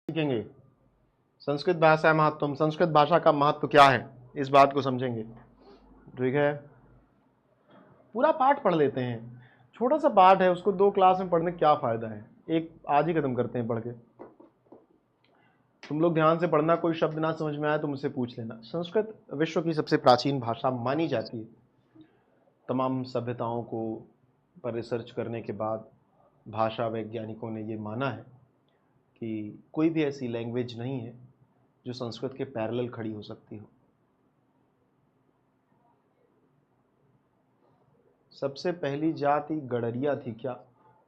सीखेंगे संस्कृत भाषा महत्व, संस्कृत भाषा का महत्व क्या है, इस बात को समझेंगे। ठीक है, पूरा पाठ पढ़ लेते हैं। छोटा सा पाठ है, उसको 2 क्लास में पढ़ने क्या फायदा है, एक आज ही खत्म करते हैं पढ़ के। तुम लोग ध्यान से पढ़ना, कोई शब्द ना समझ में आए तो मुझसे पूछ लेना। संस्कृत विश्व की सबसे प्राचीन भाषा मानी जाती है। तमाम सभ्यताओं को पर रिसर्च करने के बाद भाषा वैज्ञानिकों ने ये माना है कि कोई भी ऐसी लैंग्वेज नहीं है जो संस्कृत के पैरेलल खड़ी हो सकती हो। सबसे पहली जाति गडरिया थी क्या?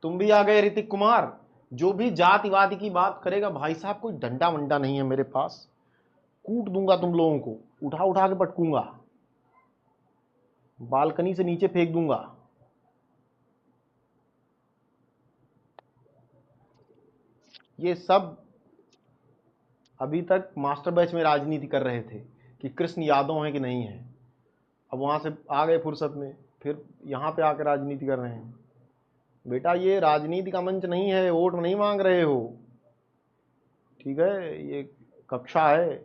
तुम भी आ गए ऋतिक कुमार। जो भी जातिवादी की बात करेगा भाई साहब, कोई डंडा वंडा नहीं है मेरे पास, कूट दूंगा तुम लोगों को, उठा उठा के पटकूंगा, बालकनी से नीचे फेंक दूंगा। ये सब अभी तक मास्टर बैच में राजनीति कर रहे थे कि कृष्ण यादव है कि नहीं है। अब वहां से आ गए फुर्सत में, फिर यहाँ पे आकर राजनीति कर रहे हैं। बेटा ये राजनीति का मंच नहीं है, वोट नहीं मांग रहे हो, ठीक है, ये कक्षा है।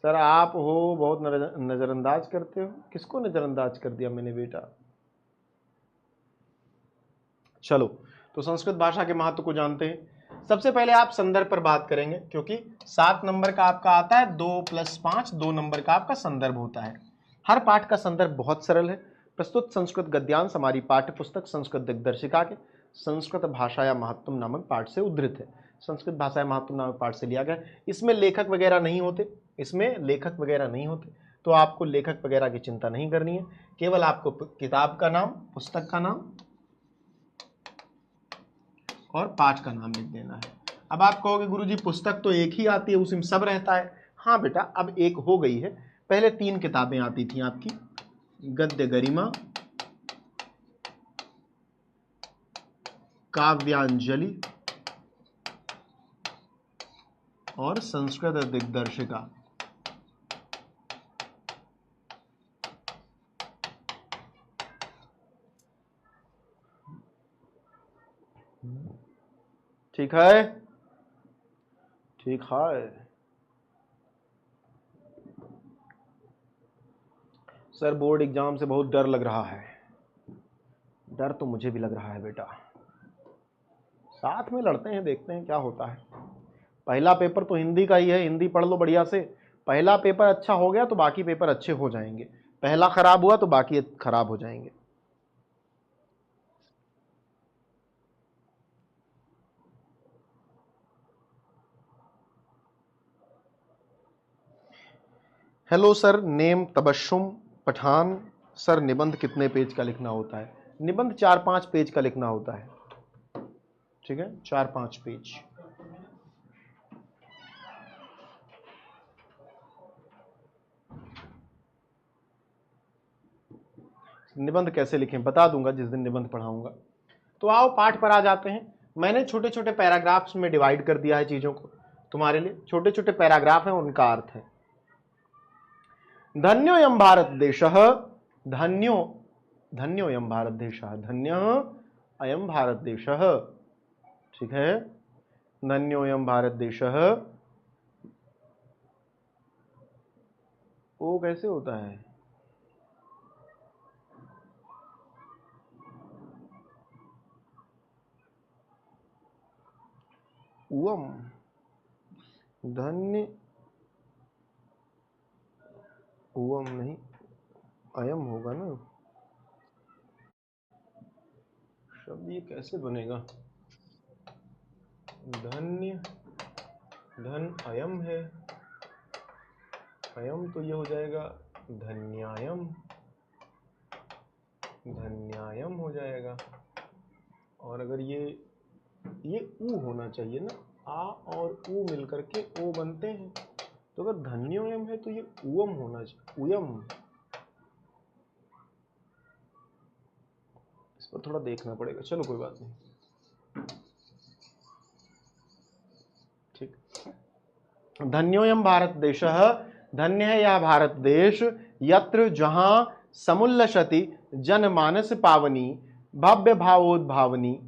सर आप हो बहुत नजरअंदाज करते हो। किसको नजरअंदाज कर दिया मैंने बेटा? चलो, तो संस्कृत भाषा के महत्व को जानते हैं। सबसे पहले आप संदर्भ पर बात करेंगे, क्योंकि 7 नंबर का आपका आता है 2 + 5, 2 नंबर का आपका संदर्भ होता है। हर पाठ का संदर्भ बहुत सरल है। प्रस्तुत संस्कृत गद्यांश हमारी पाठ्य पुस्तक संस्कृत दिग्दर्शिका के संस्कृत भाषा या महत्व नामक पाठ से उद्धृत है। संस्कृत भाषा या महत्व नामक पाठ से लिया गया। इसमें लेखक वगैरह नहीं होते, तो आपको लेखक वगैरह की चिंता नहीं करनी है। केवल आपको किताब का नाम, पुस्तक का नाम और पाठ का नाम लिख देना है। अब आप कहोगे गुरुजी पुस्तक तो एक ही आती है, उसी में सब रहता है। हाँ बेटा, अब एक हो गई है। पहले 3 किताबें आती थी आपकी, गद्य गरिमा, काव्यांजलि और संस्कृत दिग्दर्शिका। ठीक है, ठीक है सर। बोर्ड एग्जाम से बहुत डर लग रहा है। डर तो मुझे भी लग रहा है बेटा, साथ में लड़ते हैं, देखते हैं क्या होता है। पहला पेपर तो हिंदी का ही है, हिंदी पढ़ लो बढ़िया से। पहला पेपर अच्छा हो गया तो बाकी पेपर अच्छे हो जाएंगे, पहला खराब हुआ तो बाकी खराब हो जाएंगे। Hello sir, name Tabassum Pathan. Sir निबंध कितने पेज का लिखना होता है? निबंध 4-5 पेज का लिखना होता है। ठीक है, 4-5 पेज। निबंध कैसे लिखें बता दूंगा जिस दिन निबंध पढ़ाऊंगा। तो आओ पाठ पर आ जाते हैं। मैंने छोटे छोटे पैराग्राफ्स में डिवाइड कर दिया है चीजों को तुम्हारे लिए। छोटे छोटे पैराग्राफ हैं, उनका अर्थ है। धन्योयम भारत देशः, धन्योयम भारत देशः, धन्य अयम भारत देशः। ठीक है, धन्योयम भारत देशः। वो कैसे होता है? उवम, धन्य, उवम नहीं, अयम होगा ना शब्द। ये कैसे बनेगा? धन्य, धन अयम है, अयम तो ये हो जाएगा धन्यायम, धन्यायम हो जाएगा। और अगर ये ऊ होना चाहिए ना, आ और ऊ मिलकर के ओ बनते हैं। तो अगर धन्योयम है तो ये उयम होना चाहिए, उयम। इस पर थोड़ा देखना पड़ेगा, चलो कोई बात नहीं। ठीक, धन्योयम भारत देशः, धन्य है यह भारत देश, यत्र जहां समुल्लसति जनमानस पावनी, भव्य भावोद्भावनी,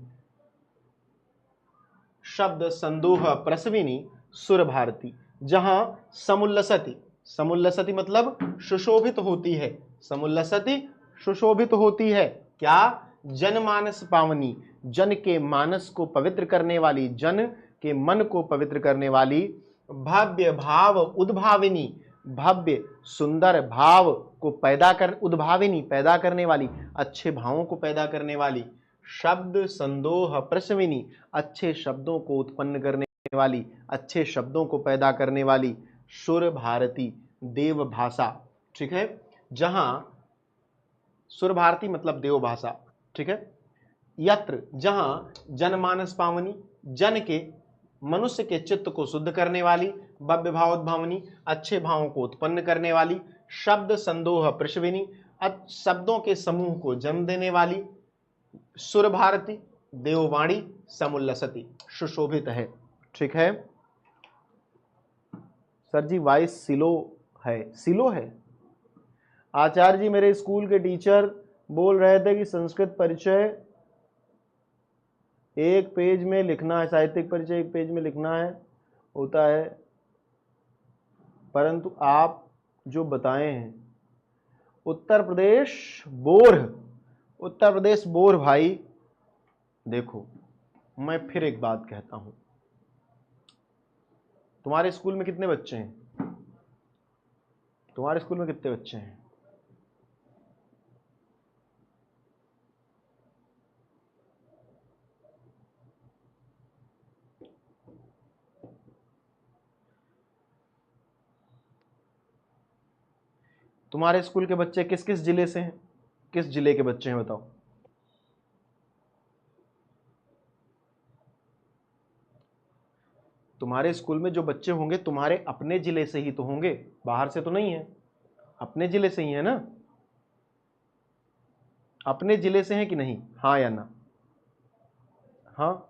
शब्द संदोह प्रसविनी सुर भारती। जहां समुल्लसति, समुल्लसति मतलब सुशोभित होती है, समुल्लसति सुशोभित होती है। क्या? जनमानस पावनी, जन के मानस को पवित्र करने वाली, जन के मन को पवित्र करने वाली। भव्य भाव उद्भाविनी, भव्य सुंदर भाव को पैदा कर, उद्भाविनी पैदा करने वाली, अच्छे भावों को पैदा करने वाली। शब्द संदोह प्रसविनी, अच्छे शब्दों को उत्पन्न करने वाली, अच्छे शब्दों को पैदा करने वाली। सुर भारती, देव भाषा, ठीक है। जहां सुर भारती मतलब देव भाषा, ठीक है। यत्र, जहां जनमानस पावनी, जन के मनुष्य के चित्त को शुद्ध करने वाली। भव्य भावोद्भावनी, अच्छे भावों को उत्पन्न करने वाली। शब्द संदोह प्रसविनी, शब्दों के समूह को जन्म देने वाली। सुर भारती, देववाणी, समुल्लसती, सुशोभित है, ठीक है। सर जी वॉइस सिलो है, सिलो है। आचार्य जी मेरे स्कूल के टीचर बोल रहे थे कि संस्कृत परिचय एक पेज में लिखना है, साहित्यिक परिचय एक पेज में लिखना है, होता है, परंतु आप जो बताए हैं उत्तर प्रदेश बोर्ह, उत्तर प्रदेश बोर्ह भाई, देखो मैं फिर एक बात कहता हूं, तुम्हारे स्कूल में कितने बच्चे हैं? तुम्हारे स्कूल में कितने बच्चे हैं? तुम्हारे स्कूल के बच्चे किस किस जिले से हैं? किस जिले के बच्चे हैं बताओ? तुम्हारे स्कूल में जो बच्चे होंगे तुम्हारे अपने जिले से ही तो होंगे, बाहर से तो नहीं है, अपने जिले से ही है ना? अपने जिले से हैं कि नहीं? हाँ या ना? हाँ।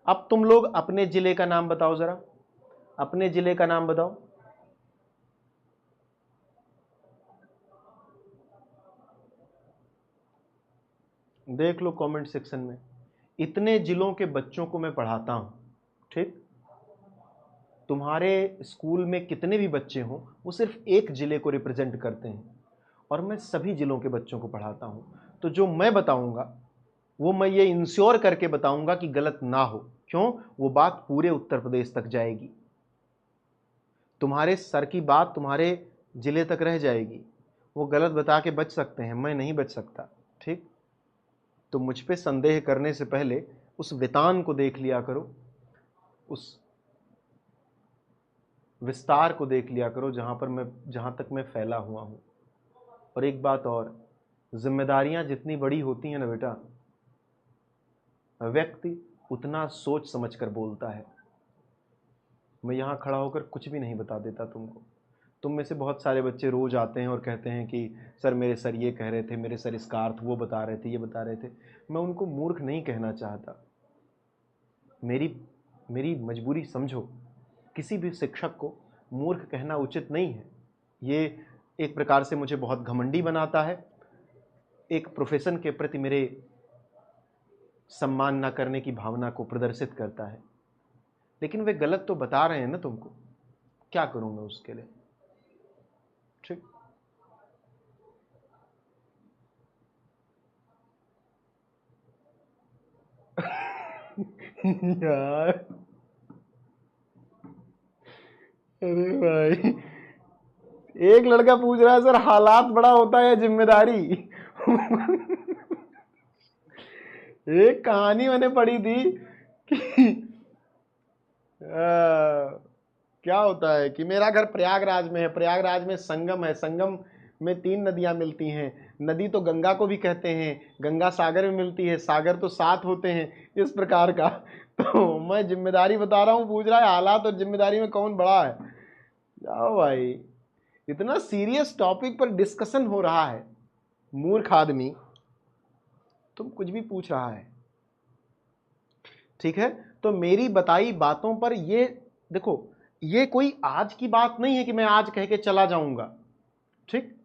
अब तुम लोग अपने जिले का नाम बताओ जरा, अपने जिले का नाम बताओ। देख लो कमेंट सेक्शन में, इतने जिलों के बच्चों को मैं पढ़ाता हूं, ठीक। तुम्हारे स्कूल में कितने भी बच्चे हों वो सिर्फ एक जिले को रिप्रेजेंट करते हैं, और मैं सभी जिलों के बच्चों को पढ़ाता हूं। तो जो मैं बताऊंगा वो मैं ये इंश्योर करके बताऊंगा कि गलत ना हो। क्यों? वो बात पूरे उत्तर प्रदेश तक जाएगी, तुम्हारे सर की बात तुम्हारे जिले तक रह जाएगी। वो गलत बता के बच सकते हैं, मैं नहीं बच सकता, ठीक। तो मुझ पे संदेह करने से पहले उस वेतान को देख लिया करो, उस विस्तार को देख लिया करो जहां तक मैं फैला हुआ हूं। और एक बात और, जिम्मेदारियां जितनी बड़ी होती हैं ना बेटा, व्यक्ति उतना सोच समझ कर बोलता है। मैं यहां खड़ा होकर कुछ भी नहीं बता देता तुमको। तुम में से बहुत सारे बच्चे रोज आते हैं और कहते हैं कि सर मेरे सर ये कह रहे थे, मेरे सर इसका अर्थ वो बता रहे थे, ये बता रहे थे। मैं उनको मूर्ख नहीं कहना चाहता, मेरी मजबूरी समझो। किसी भी शिक्षक को मूर्ख कहना उचित नहीं है। ये एक प्रकार से मुझे बहुत घमंडी बनाता है, एक प्रोफेशन के प्रति मेरे सम्मान न करने की भावना को प्रदर्शित करता है। लेकिन वे गलत तो बता रहे हैं ना तुमको, क्या करूं मैं उसके लिए, ठीक। यार अरे भाई, एक लड़का पूछ रहा है सर हालात बड़ा होता है जिम्मेदारी। एक कहानी मैंने पढ़ी थी कि क्या होता है कि मेरा घर प्रयागराज में है, प्रयागराज में संगम है, संगम में 3 नदियां मिलती हैं। नदी तो गंगा को भी कहते हैं, गंगा सागर में मिलती है, सागर तो 7 होते हैं, इस प्रकार का। तो मैं जिम्मेदारी बता रहा हूँ, पूछ रहा है हालात और जिम्मेदारी में कौन बड़ा है। जाओ भाई, इतना सीरियस टॉपिक पर डिस्कशन हो रहा है, मूर्ख आदमी तुम कुछ भी पूछ रहा है, ठीक है। तो मेरी बताई बातों पर ये देखो, ये कोई आज की बात नहीं है कि मैं आज कह के चला जाऊंगा, ठीक।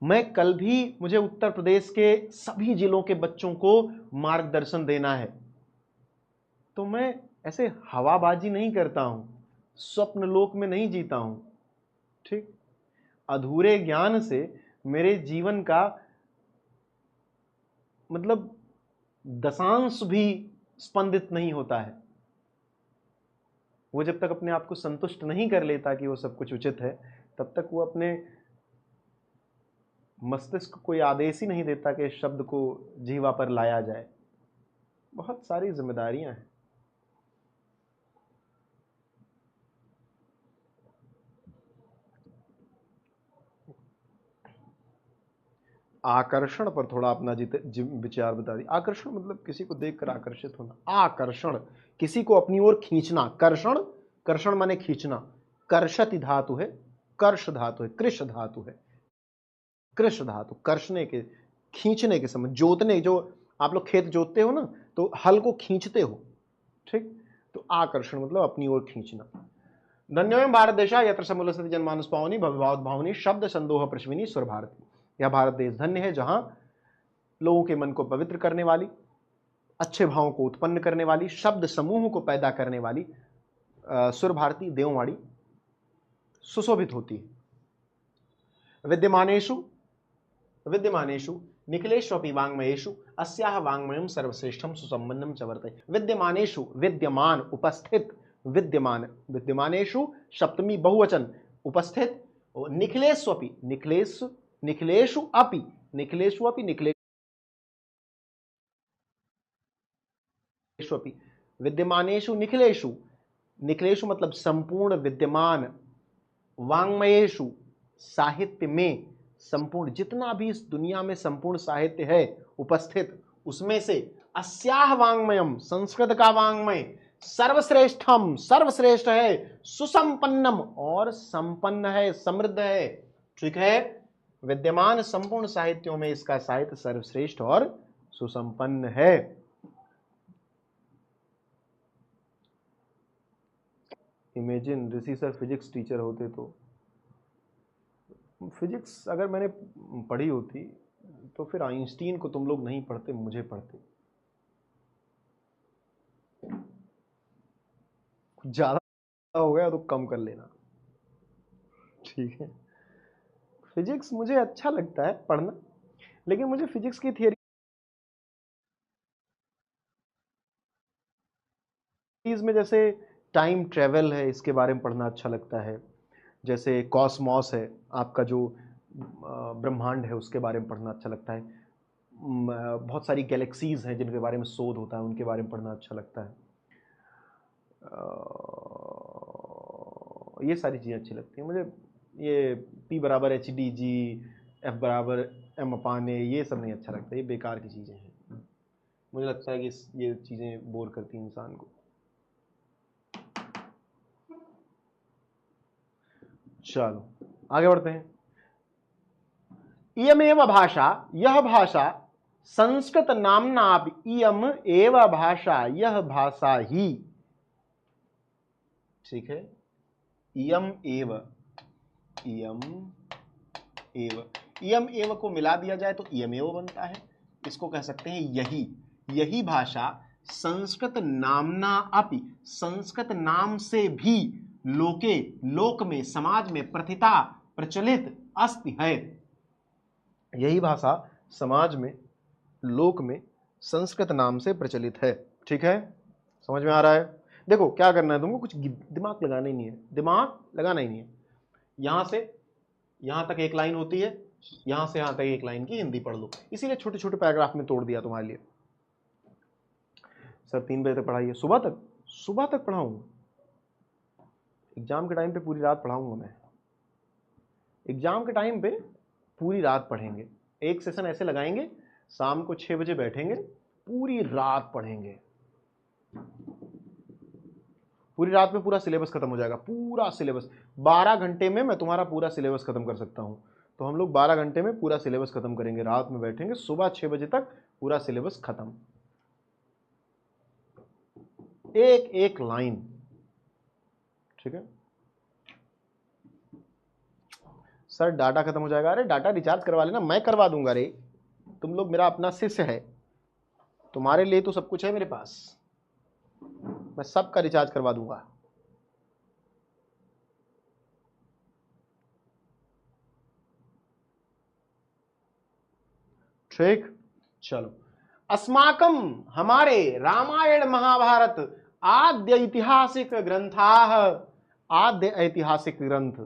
मैं कल भी, मुझे उत्तर प्रदेश के सभी जिलों के बच्चों को मार्गदर्शन देना है। तो मैं ऐसे हवाबाजी नहीं करता हूं, स्वप्न लोक में नहीं जीता हूं। ठीक, अधूरे ज्ञान से मेरे जीवन का मतलब दशांश भी स्पंदित नहीं होता है। वो जब तक अपने आप को संतुष्ट नहीं कर लेता कि वो सब कुछ उचित है, तब तक वो अपने मस्तिष्क को कोई आदेश ही नहीं देता कि इस शब्द को जीवा पर लाया जाए। बहुत सारी जिम्मेदारियां हैं। आकर्षण पर थोड़ा अपना विचार बता दी। आकर्षण मतलब किसी को देखकर आकर्षित होना। आकर्षण, किसी को अपनी ओर खींचना। कर्षण, कर्षण माने खींचना। कर्षति धातु है, कर्ष धातु है, कृष धातु है। कृष धातु कर्षने के, खींचने के समय, जोतने, जो आप लोग खेत जोतते हो ना, तो हल को खींचते हो। ठीक, तो आकर्षण मतलब अपनी ओर खींचना। धन्योऽयं भारत देशः यत्र समूलसति जनमानस पावनी भविभावोद् भावनी शब्द संदोह प्रश्विनी सुर भारती। यह भारत देश धन्य है जहां लोगों के मन को पवित्र करने वाली, अच्छे भावों को उत्पन्न करने वाली, शब्द समूह को पैदा करने वाली सुर भारती देववाणी सुशोभित होती है। विद्यमानेषु विद्यमानेषु निखिलेष्वपि वाङ्मयेषु अस्याः वाङ्मयं सर्वश्रेष्ठं सुसंबन्धं च वर्तते। विद्यमानेषु, विद्यमान उपस्थित, विद्यमान, विद्यमानेषु सप्तमी बहुवचन, उपस्थित। निखिलेष्वपि, निखिलेषु, निखिलेषु अपि, निखिलेषु अपि, निखिलेषु अपि, विद्यमानेषु निखिलेषु, निखिलेषु मतलब संपूर्ण विद्यमान, वाङ्मयेषु साहित्य में, संपूर्ण जितना भी इस दुनिया में संपूर्ण साहित्य है उपस्थित, उसमें से अस्याह वाङ्मयम, संस्कृत का वाङ्मय, सर्वश्रेष्ठम, सर्वश्रेष्ठ है, सुसंपन्नम और संपन्न है, समृद्ध है। ठीक है, विद्यमान संपूर्ण साहित्यों में इसका साहित्य सर्वश्रेष्ठ और सुसंपन्न है। इमेजिन ऋषि सर फिजिक्स टीचर होते तो, फिजिक्स अगर मैंने पढ़ी होती तो फिर आइंस्टीन को तुम लोग नहीं पढ़ते, मुझे पढ़ते। ज्यादा हो गया तो कम कर लेना, ठीक है। फिजिक्स मुझे अच्छा लगता है पढ़ना, लेकिन मुझे फिजिक्स की थियरीज में जैसे टाइम ट्रेवल है, इसके बारे में पढ़ना अच्छा लगता है। जैसे कॉस्मॉस है, आपका जो ब्रह्मांड है, उसके बारे में पढ़ना अच्छा लगता है। बहुत सारी गैलेक्सीज हैं जिनके बारे में शोध होता है, उनके बारे में पढ़ना अच्छा लगता है। ये सारी चीज़ें अच्छी लगती हैं मुझे। ये P बराबर HD/G, F बराबर M/A, ये सब नहीं अच्छा लगता, ये बेकार की चीज़ें हैं। मुझे लगता है कि ये चीज़ें बोर करती हैं इंसान को। चलो आगे बढ़ते हैं। इयम एव भाषा, यह भाषा संस्कृत नामना, इयम एव भाषा, यह भाषा ही। ठीक है, इयम एव, इयम एव, इयम एव को मिला दिया जाए तो इयम एव बनता है। इसको कह सकते हैं यही, यही भाषा संस्कृत नामना अपि, संस्कृत नाम से भी लोके, लोक में, समाज में, प्रथिता, प्रचलित अस्ति है। यही भाषा समाज में, लोक में संस्कृत नाम से प्रचलित है। ठीक है, समझ में आ रहा है? देखो क्या करना है तुमको, कुछ दिमाग लगाना ही नहीं है, दिमाग लगाना ही नहीं है। यहां से यहां तक एक लाइन होती है, यहां से यहां तक एक लाइन की हिंदी पढ़ लो। इसीलिए छोटे छोटे पैराग्राफ में तोड़ दिया तुम्हारे लिए। सर 3 बजे तक पढ़ाइए, सुबह तक, सुबह तक पढ़ाऊंगा। एग्जाम के टाइम पे पूरी रात पढ़ाऊंगा मैं। एग्जाम के टाइम पे पूरी रात पढ़ेंगे। एक सेशन ऐसे लगाएंगे, शाम को 6 बजे बैठेंगे, पूरी रात पढ़ेंगे। पूरी रात में पूरा सिलेबस खत्म हो जाएगा, पूरा सिलेबस। 12 घंटे में मैं तुम्हारा पूरा सिलेबस खत्म कर सकता हूं। तो हम लोग 12 घंटे में पूरा सिलेबस खत्म करेंगे, रात में बैठेंगे, सुबह 6 बजे तक पूरा सिलेबस खत्म। एक एक लाइन, ठीक है। सर डाटा खत्म हो जाएगा। अरे डाटा रिचार्ज करवा लेना, मैं करवा दूंगा। रे तुम लोग मेरा अपना शिष्य है, तुम्हारे लिए तो सब कुछ है मेरे पास। मैं सबका रिचार्ज करवा दूंगा। ठीक, चलो। अस्माकं हमारे रामायण महाभारत आद्य ऐतिहासिक ग्रंथाः, आद्य ऐतिहासिक ग्रंथ,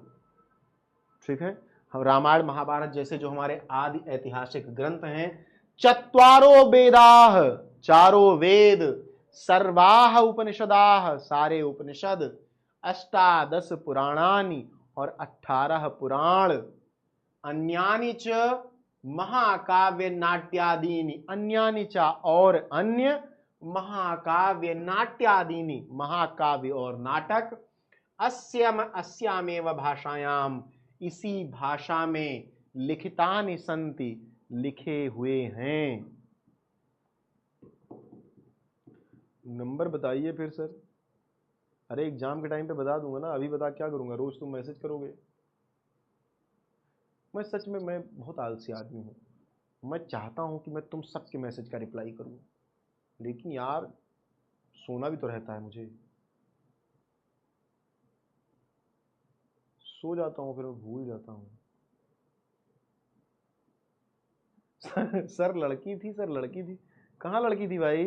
ठीक है। हम रामायण महाभारत जैसे जो हमारे आदि ऐतिहासिक ग्रंथ हैं, चत्वारो वेदाः, चारों वेद, सर्वाः उपनिषदाः, सारे उपनिषद, अष्टादश पुराणानि, और 18 पुराण, अन्यानि च महाकाव्य नाट्यादीनि, अन्यानि च और अन्य, महाकाव्य नाट्यादीनि, महाकाव्य और नाटक, अस्यामेव भाषायाम, इसी भाषा में, लिखितानि सन्ति, लिखे हुए हैं। नंबर बताइए फिर सर। अरे एग्जाम के टाइम पे बता दूंगा ना, अभी बता क्या करूंगा, रोज तुम मैसेज करोगे। मैं सच में मैं बहुत आलसी आदमी हूँ। मैं चाहता हूँ कि मैं तुम सबके मैसेज का रिप्लाई करूँ, लेकिन यार सोना भी तो रहता है मुझे, सो जाता हूँ फिर भूल जाता हूँ। सर लड़की थी, सर लड़की थी, कहाँ लड़की थी भाई?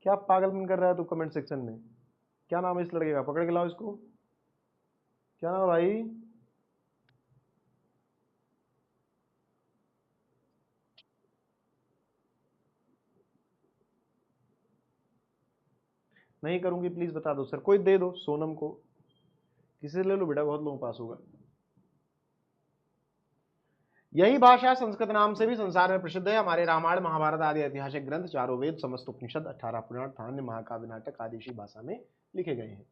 क्या पागलपन कर रहा है तू कमेंट सेक्शन में? क्या नाम है इस लड़के का, पकड़ के लाओ इसको। क्या नाम है भाई? नहीं करूंगी, प्लीज बता दो सर, कोई दे दो, सोनम को, किसी से ले लो बेटा, बहुत लोगों पास होगा। यही भाषा संस्कृत नाम से भी संसार में प्रसिद्ध है। हमारे रामायण महाभारत आदि ऐतिहासिक ग्रंथ, चारों वेद, समस्त उपनिषद, 18 पुराण, अन्य महाकाव्य नाटक आदि इसी भाषा में लिखे गए हैं।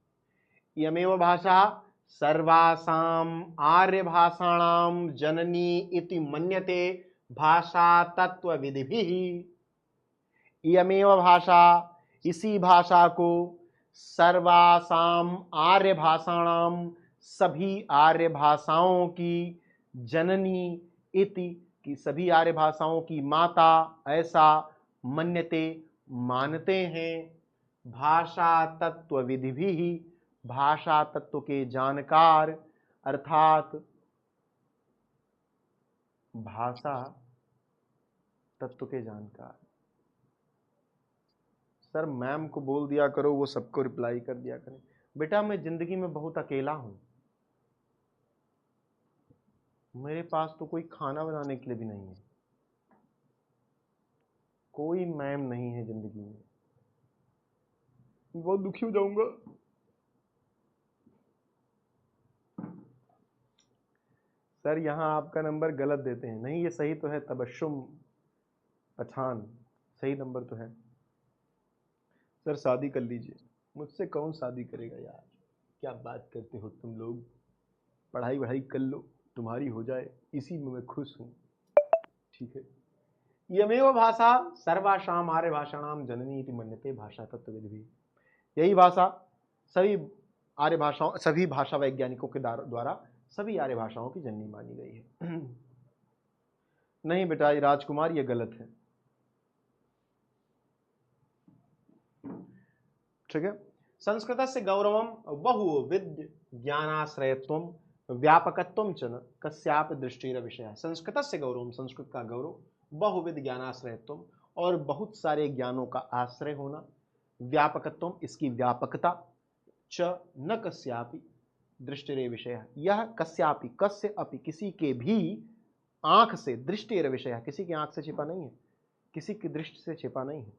इयमेव भाषा सर्वासाम आर्य भाषाणाम जननी इति मन्यते भाषा तत्व विधिभिः। इयमेव भाषा, इसी भाषा को, सर्वासाम आर्य भाषाणाम, सभी आर्य भाषाओं की, जननी इति, की सभी आर्य भाषाओं की माता, ऐसा, मन्यते मानते हैं, भाषा तत्व विधि भी, भाषा तत्व के जानकार, अर्थात भाषा तत्व के जानकार। सर मैम को बोल दिया करो, वो सबको रिप्लाई कर दिया करें। बेटा मैं जिंदगी में बहुत अकेला हूं, मेरे पास तो कोई खाना बनाने के लिए भी नहीं है, कोई मैम नहीं है जिंदगी में, बहुत दुखी हो जाऊंगा। सर यहाँ आपका नंबर गलत देते हैं। नहीं ये सही तो है, तबस्सुम पठान, सही नंबर तो है। सर शादी कर लीजिए। मुझसे कौन शादी करेगा यार, क्या बात करते हो तुम लोग, पढ़ाई वढ़ाई कर लो, तुम्हारी हो जाए, इसी में मैं खुश हूँ। ठीक है। यमेव भाषा सर्वासाम आर्य भाषाणाम जननी इति मन्यते भाषा तत्व विधि। यही भाषा सभी आर्य भाषाओं, सभी भाषा वैज्ञानिकों के द्वारा सभी आर्य भाषाओं की जननी मानी गई है। नहीं बेटा ये राजकुमार, ये गलत है। ठीक है। संस्कृतस्य गौरवम बहुविध ज्ञानाश्रयत्वम व्यापकत्वम च न कस्यापि दृष्टिर विषय। संस्कृतस्य गौरवम, संस्कृत का गौरव, बहुविध ज्ञानाश्रयत्वम, और बहुत सारे ज्ञानों का आश्रय होना, व्यापकत्वम, इसकी व्यापकता, च न कस्यापि दृष्टिरे विषय, यह कस्यापि, कस्य अपि, किसी के भी आंख से, दृष्टिर विषय, किसी की आंख से छिपा नहीं है, किसी की दृष्टि से छिपा नहीं है।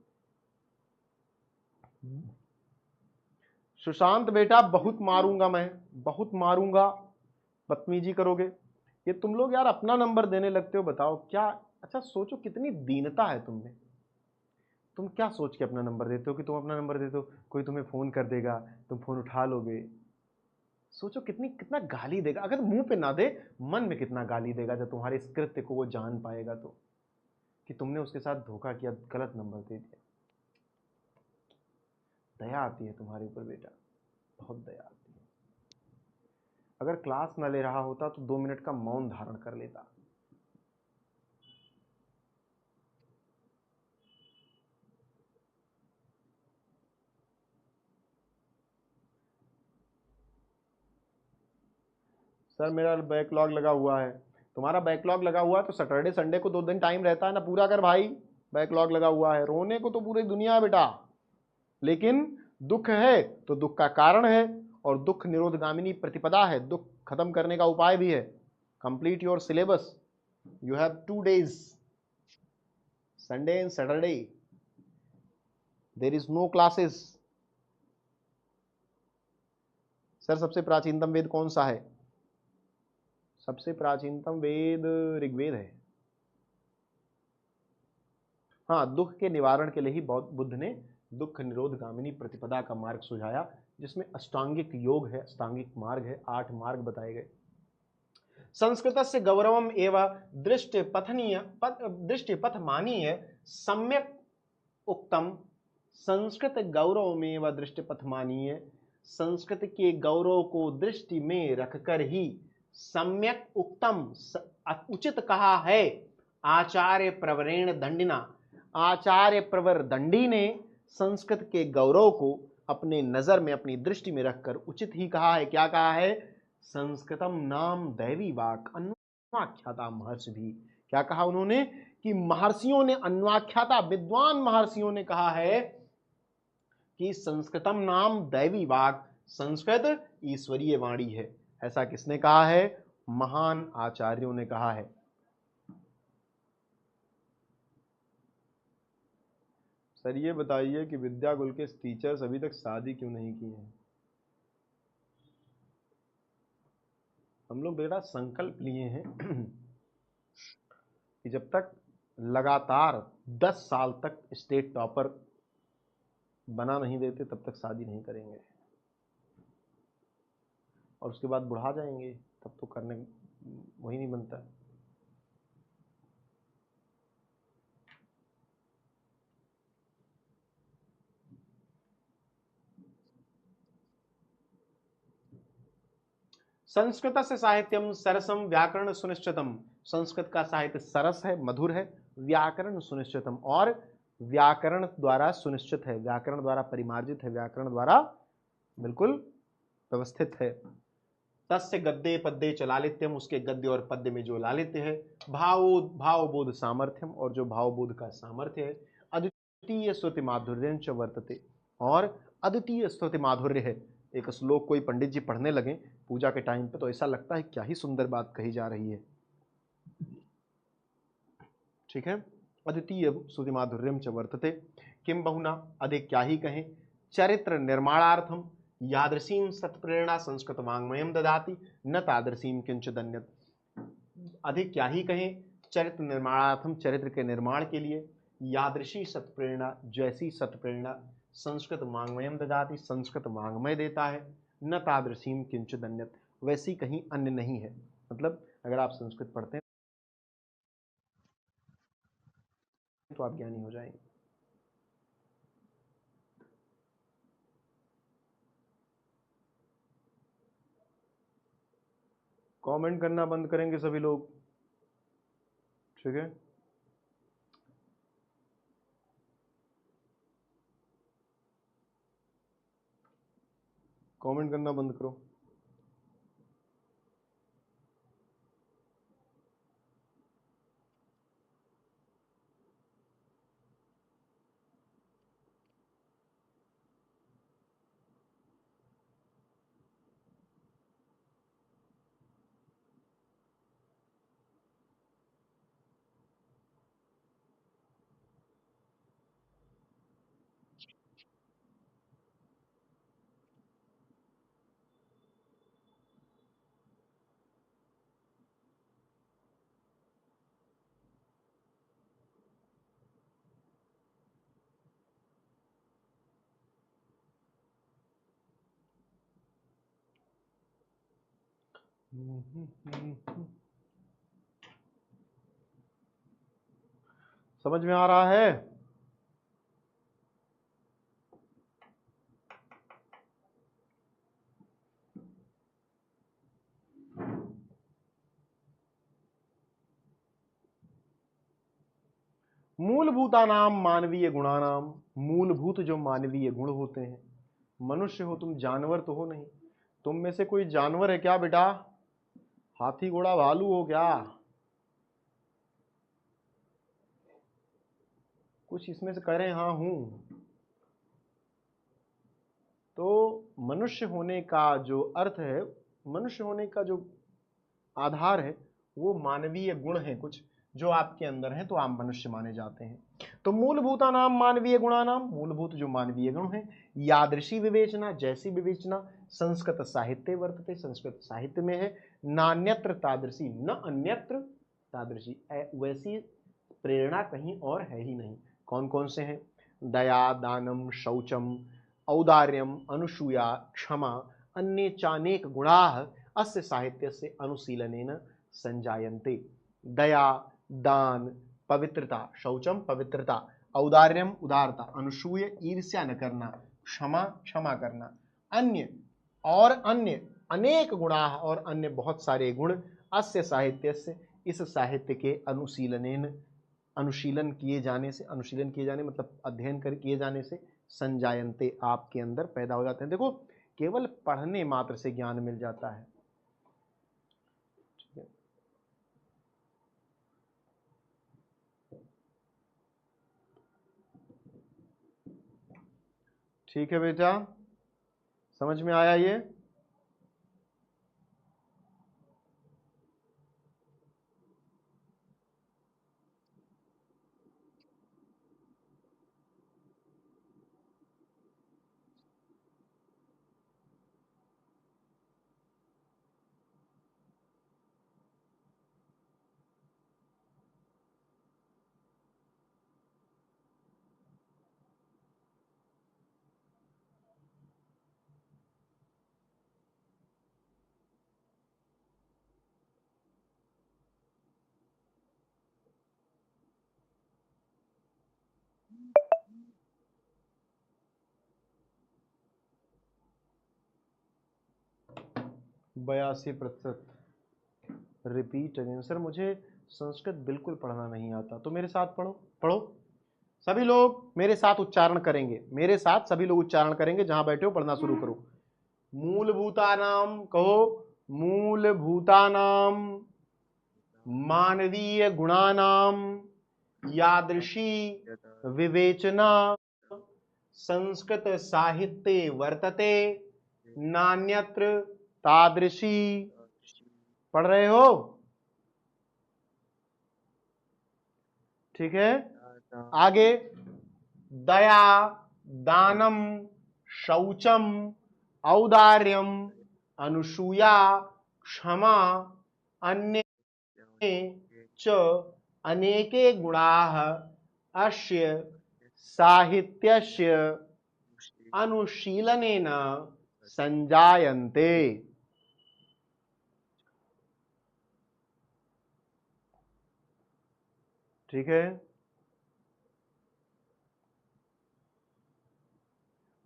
सुशांत बेटा बहुत मारूंगा मैं, बहुत मारूंगा, बदतमीजी करोगे। ये तुम लोग यार अपना नंबर देने लगते हो, बताओ क्या। अच्छा सोचो कितनी दीनता है तुम में, तुम क्या सोच के अपना नंबर देते हो कि तुम अपना नंबर देते हो कोई तुम्हें फोन कर देगा, तुम फोन उठा लोगे। सोचो कितनी, कितना गाली देगा, अगर मुंह पे ना दे मन में कितना गाली देगा जब तुम्हारे इस कृत्य को वो जान पाएगा तो, कि तुमने उसके साथ धोखा किया, गलत नंबर दे दिया। दया आती है तुम्हारे ऊपर बेटा, बहुत दया आती है। अगर क्लास न ले रहा होता तो 2 मिनट का मौन धारण कर लेता। सर मेरा बैकलॉग लगा हुआ है। तुम्हारा बैकलॉग लगा हुआ है तो सैटरडे संडे को 2 दिन टाइम रहता है ना, पूरा कर भाई। बैकलॉग लगा हुआ है, रोने को तो पूरी दुनिया है बेटा, लेकिन दुख है तो दुख का कारण है, और दुख निरोधगामिनी प्रतिपदा है, दुख खत्म करने का उपाय भी है। Complete your syllabus, you have 2 days, Sunday and Saturday, there is no classes. Sir सबसे प्राचीनतम वेद कौन सा है? सबसे प्राचीनतम वेद ऋग्वेद है। हाँ, दुख के निवारण के लिए ही बुद्ध ने दुख निरोध गामिनी प्रतिपदा का मार्ग सुझाया, जिसमें अष्टांगिक योग है, अष्टांगिक मार्ग है, 8 मार्ग बताए गए। संस्कृतस्य गौरवम एवं दृष्टिपथमानीय सम्यक उक्तम। संस्कृत गौरवमेव दृष्टिपथमानीय, संस्कृत के गौरव को दृष्टि में रखकर ही सम्यक उक्तम उचित कहा है। आचार्य प्रवरेण दंडिना, आचार्य प्रवर दंडी ने संस्कृत के गौरव को अपने नजर में, अपनी दृष्टि में रखकर उचित ही कहा है। क्या कहा है? संस्कृतम नाम दैवी वाक अन्वाख्याता महर्षि भी। क्या कहा उन्होंने? कि महर्षियों ने, अन्वाख्याता विद्वान महर्षियों ने कहा है कि संस्कृतम नाम दैवी वाक, संस्कृत ईश्वरीय वाणी है। ऐसा किसने कहा है? महान आचार्यों ने कहा है। सर ये बताइए कि विद्याकुल के टीचर्स अभी तक शादी क्यों नहीं की हैं? हम लोग बेटा संकल्प लिए हैं कि जब तक लगातार 10 साल तक स्टेट टॉपर बना नहीं देते तब तक शादी नहीं करेंगे, और उसके बाद बुढ़ा जाएंगे तब तो करने वही नहीं बनता। संस्कृत से साहित्यम सरसम व्याकरण सुनिश्चितम, संस्कृत का साहित्य सरस है, मधुर है, व्याकरण सुनिश्चितम, और व्याकरण द्वारा सुनिश्चित है, व्याकरण द्वारा परिमार्जित है, व्याकरण द्वारा बिल्कुल व्यवस्थित है। तस्य गद्य पद्य च लालित्यम, उसके गद्य और पद्य में जो लालित्य है, भावबोध सामर्थ्यम, और जो भावबोध का सामर्थ्य है, अद्वितीय स्तुति माधुर्य च वर्तते, और अद्वितीय स्तुति माधुर्य है। एक श्लोक कोई पंडित जी पढ़ने लगे पूजा के टाइम पे तो ऐसा लगता है क्या ही सुंदर बात कही जा रही है। ठीक है, अद्वितीय स्तुति माधुर्यम च वर्तते, किम बहुना, अधिक क्या ही कहें, चरित्र निर्माणार्थम यादृशीम सत्प्रेरणा संस्कृत वांग्मयम ददाति न तादृशीम किंचित अन्यत्। अधिक क्या ही कहें, चरित्र निर्माणार्थम, चरित्र के निर्माण के लिए, यादृशी सत्प्रेरणा, जैसी सत्प्रेरणा, संस्कृत वांग्मयम ददाति, संस्कृत वांग्मय देता है, न तादृशीम किंचित अन्यत्, वैसी कहीं अन्य नहीं है। मतलब अगर आप संस्कृत पढ़ते हैं तो आप ज्ञानी हो जाएंगे। कमेंट करना बंद करेंगे सभी लोग, ठीक है? कमेंट करना बंद करो। समझ में आ रहा है? मूलभूतानाम मानवीय गुणानाम, मूलभूत जो मानवीय गुण होते हैं, मनुष्य हो तुम, जानवर तो हो नहीं। तुम में से कोई जानवर है क्या बेटा? हाथी घोड़ा भालू हो क्या? कुछ इसमें से करें। हाँ हूं। तो मनुष्य होने का जो अर्थ है, मनुष्य होने का जो आधार है, वो मानवीय गुण है कुछ जो आपके अंदर है, तो आप मनुष्य माने जाते हैं। तो मूलभूता नाम मानवीय गुणा नाम, मूलभूत जो मानवीय गुण है, यादृशी विवेचना, जैसी विवेचना, संस्कृत साहित्य वर्तते, संस्कृत साहित्य में है, नान्यत्र तादृशी, न अन्यत्र तादृशी, वैसी प्रेरणा कहीं और है ही नहीं। कौन कौन से हैं? दया, दानम, शौचम, औदार्यम, अनुसूया, क्षमा, अन्ये चानेक गुणाः अस्य साहित्यस्य अनुशीलनेन संजायन्ते। दया, दान, पवित्रता, शौचम पवित्रता, औदार्यम उदारता, अनुसूय ईर्ष्या न करना, क्षमा क्षमा करना, अन्य और अन्य अनेक गुणा और अन्य बहुत सारे गुण अस्य साहित्यस्य इस साहित्य के अनुशीलनेन, अनुशीलन किए जाने से, अनुशीलन किए जाने मतलब अध्ययन कर किए जाने से, संजायन्ते आपके अंदर पैदा हो जाते हैं। देखो केवल पढ़ने मात्र से ज्ञान मिल जाता है। ठीक है बेटा, समझ में आया ये? बयासी प्रतिशत रिपीट अगेन। सर मुझे संस्कृत बिल्कुल पढ़ना नहीं आता। तो मेरे साथ पढ़ो, पढ़ो सभी लोग मेरे साथ उच्चारण करेंगे, मेरे साथ सभी लोग उच्चारण करेंगे, जहां बैठे हो पढ़ना शुरू करो। मूलभूतानाम कहो, मूलभूतानाम मानवीय गुणानाम यादृशी विवेचना संस्कृत साहित्ये वर्तते, नान्यत्र तादृशी। पढ़ रहे हो? ठीक है, आगे। दया, दानम, शौचम, औदार्यम, अनुसूया, क्षमा, अन्ये च अनेके गुणाः अस्य साहित्यस्य अनुशीलनेन संजायन्ते। ठीक है,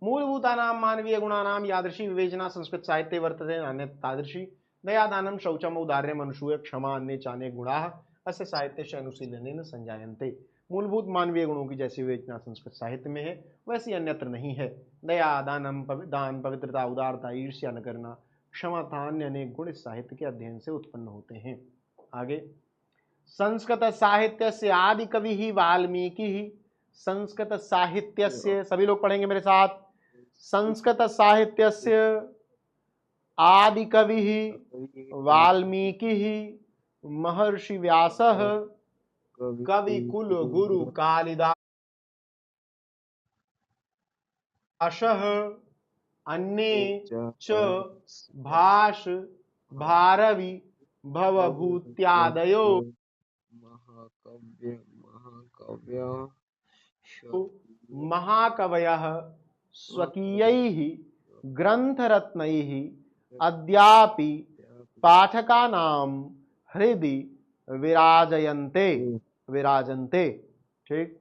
मूलभूतानां मानवीय गुणानां यादृशी विवेचना संस्कृत साहित्ये वर्तते, अन्य तादृशी। दया, दानम, शौचम, औदार्यम, अनुसूया, क्षमा, अन्ये चानेक गुणाः अस्य साहित्यस्य अनुशीलनेन संजायन्ते। मूलभूत मानवीय गुणों की जैसी विवेचना संस्कृत साहित्य में है, वैसी अन्यत्र नहीं है। दया, दानम, दान, पवित्रता, उदारता, ईर्ष्या न करना, क्षमा था, अन्य अनेक गुण इस साहित्य के अध्ययन से उत्पन्न होते हैं। आगे। संस्कृत साहित्यस्य आदि कवि ही वाल्मीकि ही। संस्कृत साहित्यस्य, सभी लोग पढ़ेंगे मेरे साथ। संस्कृत साहित्यस्य आदि कवि ही वाल्मीकि ही, महर्षि व्यासः, कवि कुल गुरु कालिदासः, अन्ये च भाष भारवि भवभूत्यादयो महाकवयः स्वकीयैः ग्रंथरत्नैः अद्यापि पाठकानां हृदि विराजयन्ते, विराजन्ते। ठीक।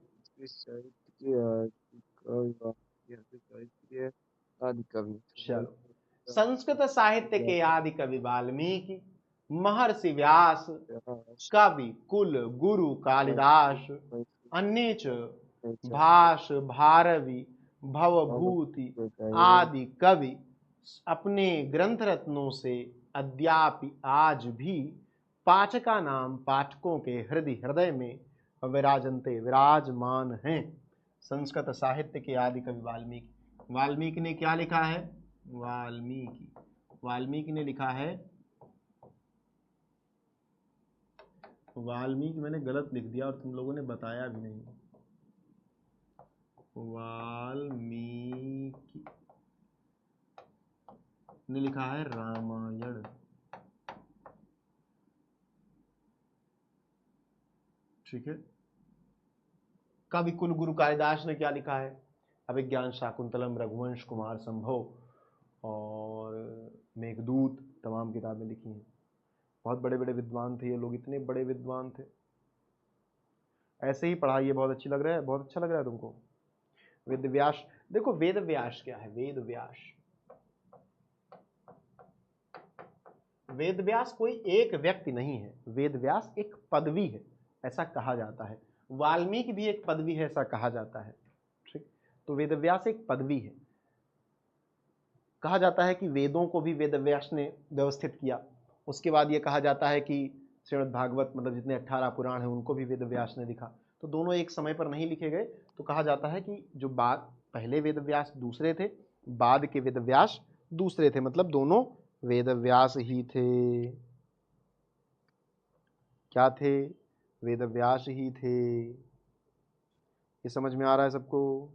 चलो, संस्कृत साहित्य के आदि कवि वाल्मीकि, महर्षि व्यास, कवि कुल गुरु कालिदास, अन्य च भाष भारवी भवभूति आदि कवि अपने ग्रंथ रत्नों से अद्यापि आज भी पाठका नाम पाठकों के हृदय में विराजनते विराजमान हैं। संस्कृत साहित्य के आदि कवि वाल्मीकि। वाल्मीकि ने क्या लिखा है? वाल्मीकि ने लिखा है, वाल्मीकि मैंने गलत लिख दिया और तुम लोगों ने बताया भी नहीं। वाल्मीकि ने लिखा है रामायण। ठीक है। कवि कुल गुरु कालिदास ने क्या लिखा है? अभिज्ञान शाकुंतलम, रघुवंश कुमार संभव और मेघदूत, तमाम किताबें लिखी हैं। बहुत बड़े बड़े विद्वान थे ये लोग, इतने बड़े विद्वान थे। ऐसे ही पढ़ाई ये बहुत अच्छी लग रहा है, बहुत अच्छा लग रहा है तुमको। वेद व्यास, देखो वेद व्यास क्या है? वेद व्यास, वेद व्यास कोई एक व्यक्ति नहीं है, वेद व्यास एक पदवी है, ऐसा कहा जाता है। वाल्मीकि भी एक पदवी है, ऐसा कहा जाता है। ठीक, तो वेद व्यास एक पदवी है। कहा जाता है कि वेदों को भी वेद व्यास ने व्यवस्थित किया। उसके बाद ये कहा जाता है कि श्रीमद् भागवत, मतलब जितने 18 पुराण हैं उनको भी वेद व्यास ने लिखा। तो दोनों एक समय पर नहीं लिखे गए। तो कहा जाता है कि जो बाद पहले वेद व्यास दूसरे थे, बाद के वेद व्यास दूसरे थे, मतलब दोनों वेद व्यास ही थे। क्या थे? वेद व्यास ही थे। ये समझ में आ रहा है सबको?